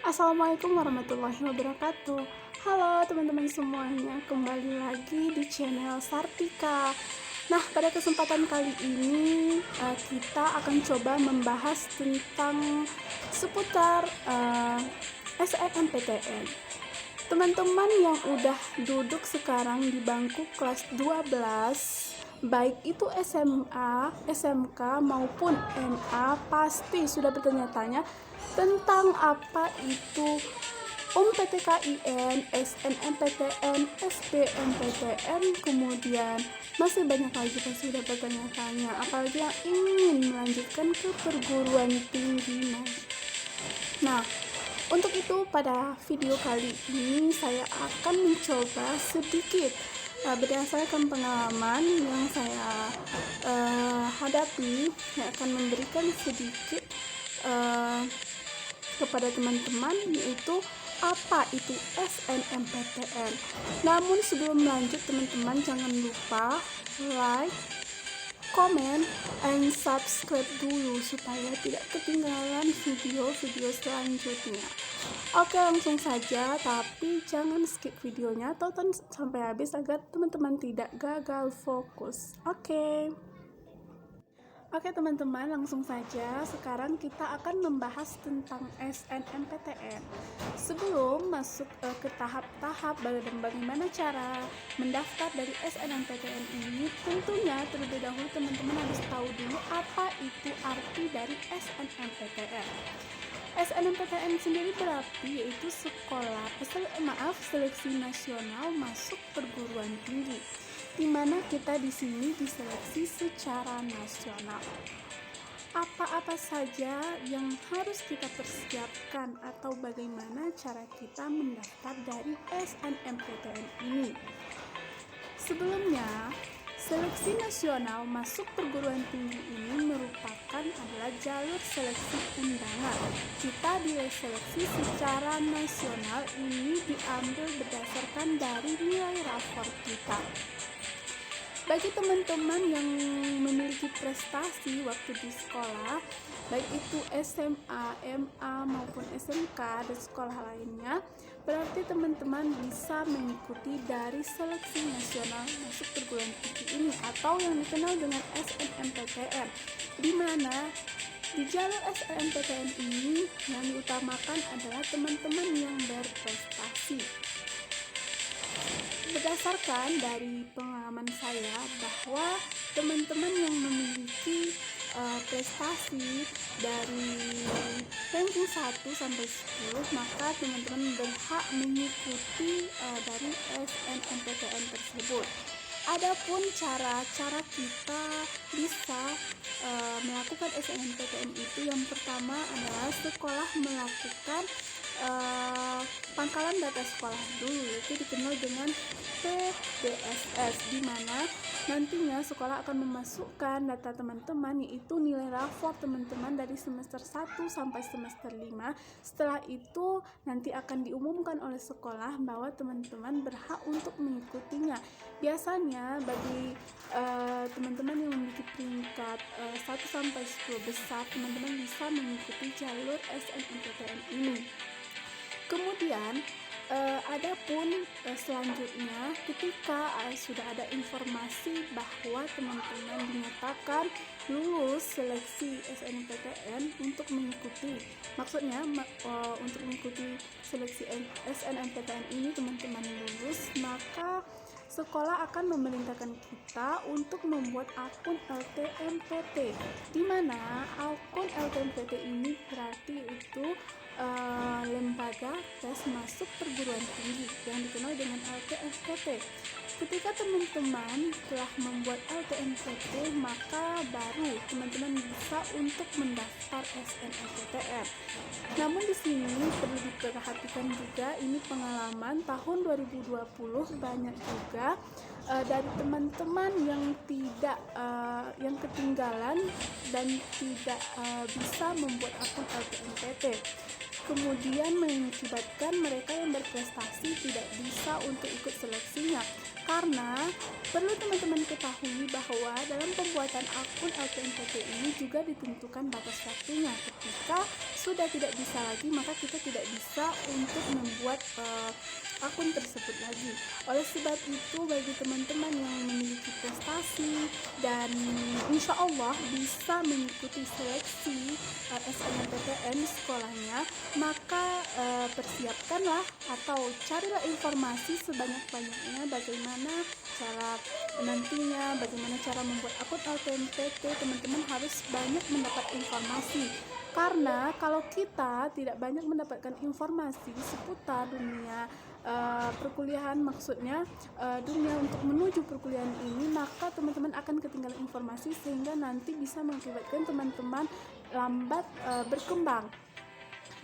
Assalamualaikum warahmatullahi wabarakatuh. Halo teman-teman semuanya, kembali lagi di channel Sartika. Nah, pada kesempatan kali ini kita akan coba membahas tentang seputar SNMPTN. Teman-teman yang udah duduk sekarang di bangku kelas 12, baik itu SMA, SMK maupun MA, pasti sudah bertanya-tanya tentang apa itu PTKIN, SNMPTN, SBMPTN, kemudian masih banyak lagi pasti sudah bertanya-tanya, apalagi yang ingin melanjutkan ke perguruan tinggi. Nah, untuk itu pada video kali ini saya akan mencoba sedikit berdasarkan pengalaman yang saya hadapi, yang akan memberikan sedikit kepada teman-teman, yaitu apa itu SNMPTN. Namun sebelum lanjut, teman-teman jangan lupa like, comment, and subscribe dulu supaya tidak ketinggalan video-video selanjutnya. Oke, langsung saja, tapi jangan skip videonya, tonton sampai habis agar teman-teman tidak gagal fokus. Oke teman-teman, langsung saja. Sekarang kita akan membahas tentang SNMPTN. Sebelum masuk ke tahap-tahap bagaimana cara mendaftar dari SNMPTN ini, tentunya terlebih dahulu teman-teman harus tahu dulu apa itu arti dari SNMPTN. SNMPTN sendiri berarti yaitu seleksi nasional masuk perguruan tinggi, di mana kita di sini diseleksi secara nasional. Apa-apa saja yang harus kita persiapkan atau bagaimana cara kita mendaftar dari SNMPTN ini? Sebelumnya, seleksi nasional masuk perguruan tinggi ini merupakan adalah jalur seleksi undangan. Kita diseleksi secara nasional, ini diambil berdasarkan dari nilai rapor kita. Bagi teman-teman yang memiliki prestasi waktu di sekolah, baik itu SMA, MA maupun SMK dan sekolah lainnya, berarti teman-teman bisa mengikuti dari seleksi nasional masuk perguruan tinggi ini atau yang dikenal dengan SNMPTN, di mana di jalur SNMPTN ini yang diutamakan adalah teman-teman yang berprestasi. Berdasarkan dari pengalaman saya bahwa teman-teman yang memiliki prestasi dari ranking 1 sampai 10, maka teman-teman berhak mengikuti dari SNMPTN tersebut. Adapun cara kita bisa melakukan SNMPTN itu, yang pertama adalah sekolah melakukan pangkalan data sekolah dulu, yaitu dikenal dengan PDSS, di mana nantinya sekolah akan memasukkan data teman-teman, yaitu nilai rapor teman-teman dari semester 1 sampai semester 5. Setelah itu nanti akan diumumkan oleh sekolah bahwa teman-teman berhak untuk mengikutinya. Biasanya bagi teman-teman yang memiliki peringkat 1 sampai 10 besar, teman-teman bisa mengikuti jalur SNMPTN ini. Kemudian adapun selanjutnya, ketika sudah ada informasi bahwa teman-teman dinyatakan lulus seleksi SNMPTN untuk mengikuti, maksudnya untuk mengikuti seleksi SNMPTN ini teman-teman lulus, maka sekolah akan memerintahkan kita untuk membuat akun LTMPT, di mana akun LTMPT ini berarti itu lembaga tes masuk perguruan tinggi yang dikenal dengan LTMPT. Ketika teman-teman telah membuat LTMPT, maka baru teman-teman bisa untuk mendaftar SNMPTN. Namun di sini perlu diperhatikan juga, ini pengalaman tahun 2020 banyak juga dari teman-teman yang tidak yang ketinggalan dan tidak bisa membuat akun LPMPT. Kemudian mengakibatkan mereka yang berprestasi tidak bisa untuk ikut seleksinya, karena perlu teman-teman ketahui bahwa dalam pembuatan akun LPMPT ini juga ditentukan batas waktunya. Ketika sudah tidak bisa lagi, maka kita tidak bisa untuk membuat akun tersebut lagi. Oleh sebab itu, bagi teman-teman yang memiliki prestasi dan insya Allah bisa mengikuti seleksi SNMPTN sekolahnya, maka persiapkanlah atau carilah informasi sebanyak-banyaknya bagaimana cara nantinya, bagaimana cara membuat akun LPMPT. Teman-teman harus banyak mendapat informasi, karena kalau kita tidak banyak mendapatkan informasi seputar dunia perkuliahan, maksudnya dunia untuk menuju perkuliahan ini, maka teman-teman akan ketinggalan informasi sehingga nanti bisa mengakibatkan teman-teman lambat berkembang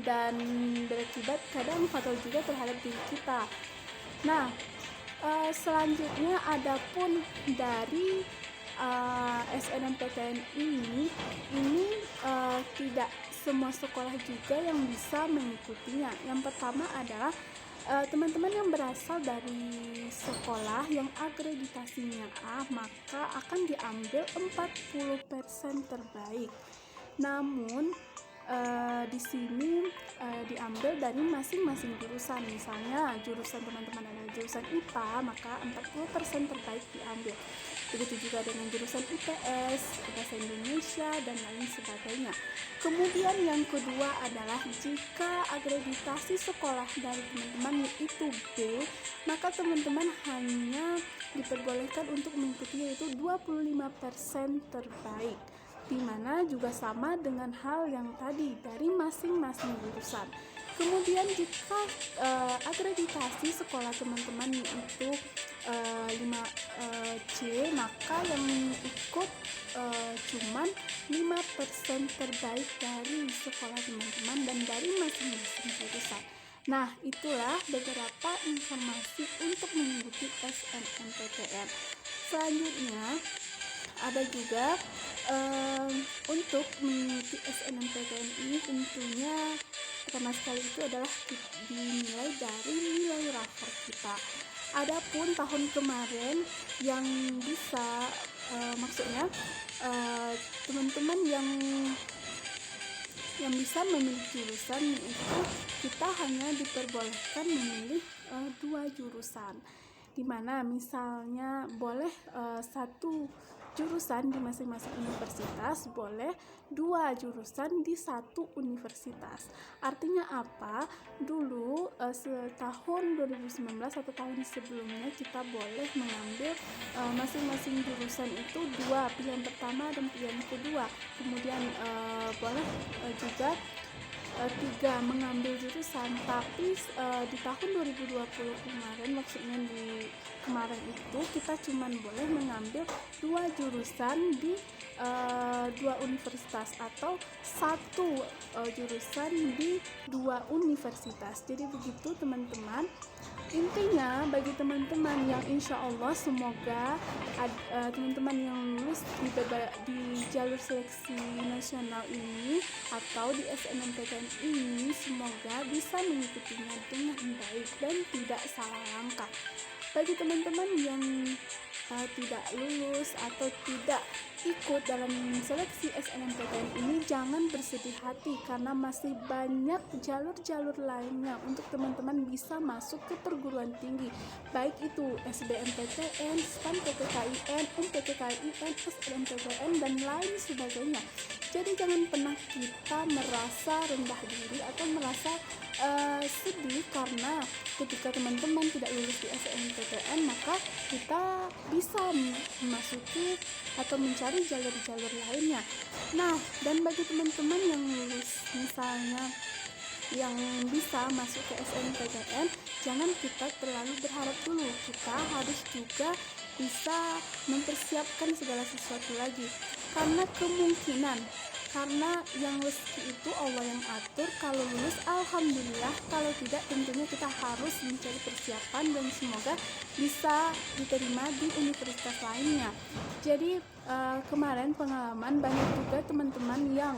dan berakibat kadang fatal juga terhadap diri kita. Nah, selanjutnya adapun dari SNMPTN ini tidak semua sekolah juga yang bisa mengikutinya. Yang pertama adalah teman-teman yang berasal dari sekolah yang akreditasinya A, maka akan diambil 40% terbaik. Namun di sini diambil dari masing-masing jurusan. Misalnya jurusan teman-teman adalah jurusan IPA, maka 40% terbaik diambil. Begitu juga dengan jurusan IPS, Bahasa Indonesia, dan lain sebagainya. Kemudian yang kedua adalah jika akreditasi sekolah dari teman-teman yaitu B, maka teman-teman hanya diperbolehkan untuk mengikuti yaitu 25% terbaik, di mana juga sama dengan hal yang tadi dari masing-masing jurusan. Kemudian jika akreditasi sekolah teman-teman itu 5C, maka yang ikut cuman 5% terbaik dari sekolah teman-teman dan dari masing-masing jurusan. Nah, itulah beberapa informasi untuk mengikuti SNMPTN. Selanjutnya ada juga untuk mengikuti SNMPTN ini tentunya pertama sekali itu adalah dinilai dari nilai rapor kita. Adapun tahun kemarin yang bisa maksudnya teman-teman yang bisa memilih jurusan itu kita hanya diperbolehkan memilih 2 jurusan, dimana misalnya boleh 1 jurusan di masing-masing universitas, boleh 2 jurusan di 1 universitas. Artinya apa? Dulu setahun 2019 atau tahun sebelumnya kita boleh mengambil masing-masing jurusan itu 2, pilihan pertama dan pilihan kedua. Kemudian boleh juga 3 mengambil jurusan, tapi di tahun 2020 kemarin, maksudnya di kemarin itu kita cuma boleh mengambil 2 jurusan di 2 universitas atau 1 jurusan di 2 universitas. Jadi begitu teman-teman. Intinya bagi teman-teman yang insya Allah semoga teman-teman yang lulus di jalur seleksi nasional ini atau di SNMPTN ini semoga bisa mengikutinya dengan baik dan tidak salah langkah. Bagi teman-teman yang tidak lulus atau tidak ikut dalam seleksi SNMPTN ini, jangan bersedih hati karena masih banyak jalur-jalur lainnya untuk teman-teman bisa masuk ke perguruan tinggi, baik itu SBMPTN, STAN-PTKIN, MPTKIN, SNMPTN, dan lain sebagainya. Jadi jangan pernah kita merasa rendah diri atau merasa sedih karena ketika teman-teman tidak lulus di SNMPTN, maka kita bisa memasuki atau mencari jalur-jalur lainnya. Nah, dan bagi teman-teman yang lulus misalnya yang bisa masuk ke SNMPTN, jangan kita terlalu berharap dulu. Kita harus juga bisa mempersiapkan segala sesuatu lagi, karena kemungkinan karena yang rezeki itu Allah yang atur. Kalau lulus alhamdulillah, kalau tidak tentunya kita harus mencari persiapan dan semoga bisa diterima di universitas lainnya. Jadi kemarin pengalaman banyak juga teman-teman yang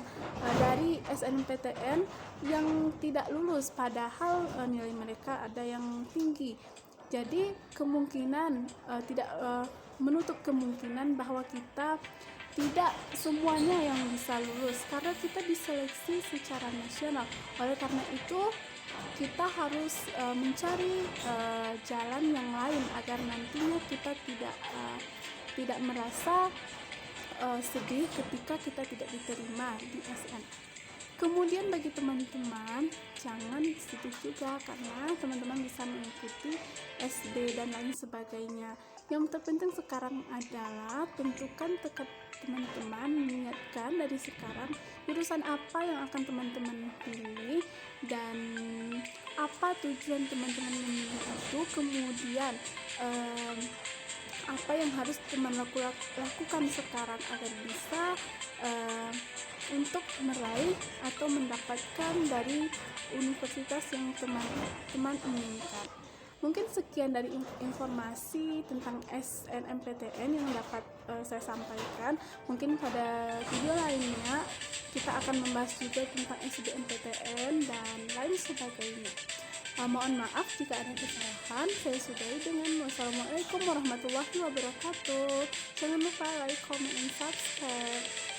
dari SNMPTN yang tidak lulus padahal nilai mereka ada yang tinggi. Jadi kemungkinan tidak menutup kemungkinan bahwa kita tidak semuanya yang bisa lulus karena kita diseleksi secara nasional. Oleh karena itu kita harus mencari jalan yang lain agar nantinya kita tidak merasa sedih ketika kita tidak diterima di SN. Kemudian bagi teman-teman jangan sedih juga karena teman-teman bisa mengikuti SD dan lain sebagainya. Yang terpenting sekarang adalah tentukan tekad teman-teman, niatkan dari sekarang jurusan apa yang akan teman-teman pilih dan apa tujuan teman-teman memilih itu, kemudian apa yang harus teman lakukan sekarang agar bisa untuk meraih atau mendapatkan dari universitas yang teman-teman inginkan. Mungkin sekian dari informasi tentang SNMPTN yang dapat saya sampaikan. Mungkin pada video lainnya kita akan membahas juga tentang SBMPTN dan lain sebagainya. Mohon maaf jika ada kesalahan. Saya sudahi dengan wassalamualaikum warahmatullahi wabarakatuh. Jangan lupa like, comment, and subscribe.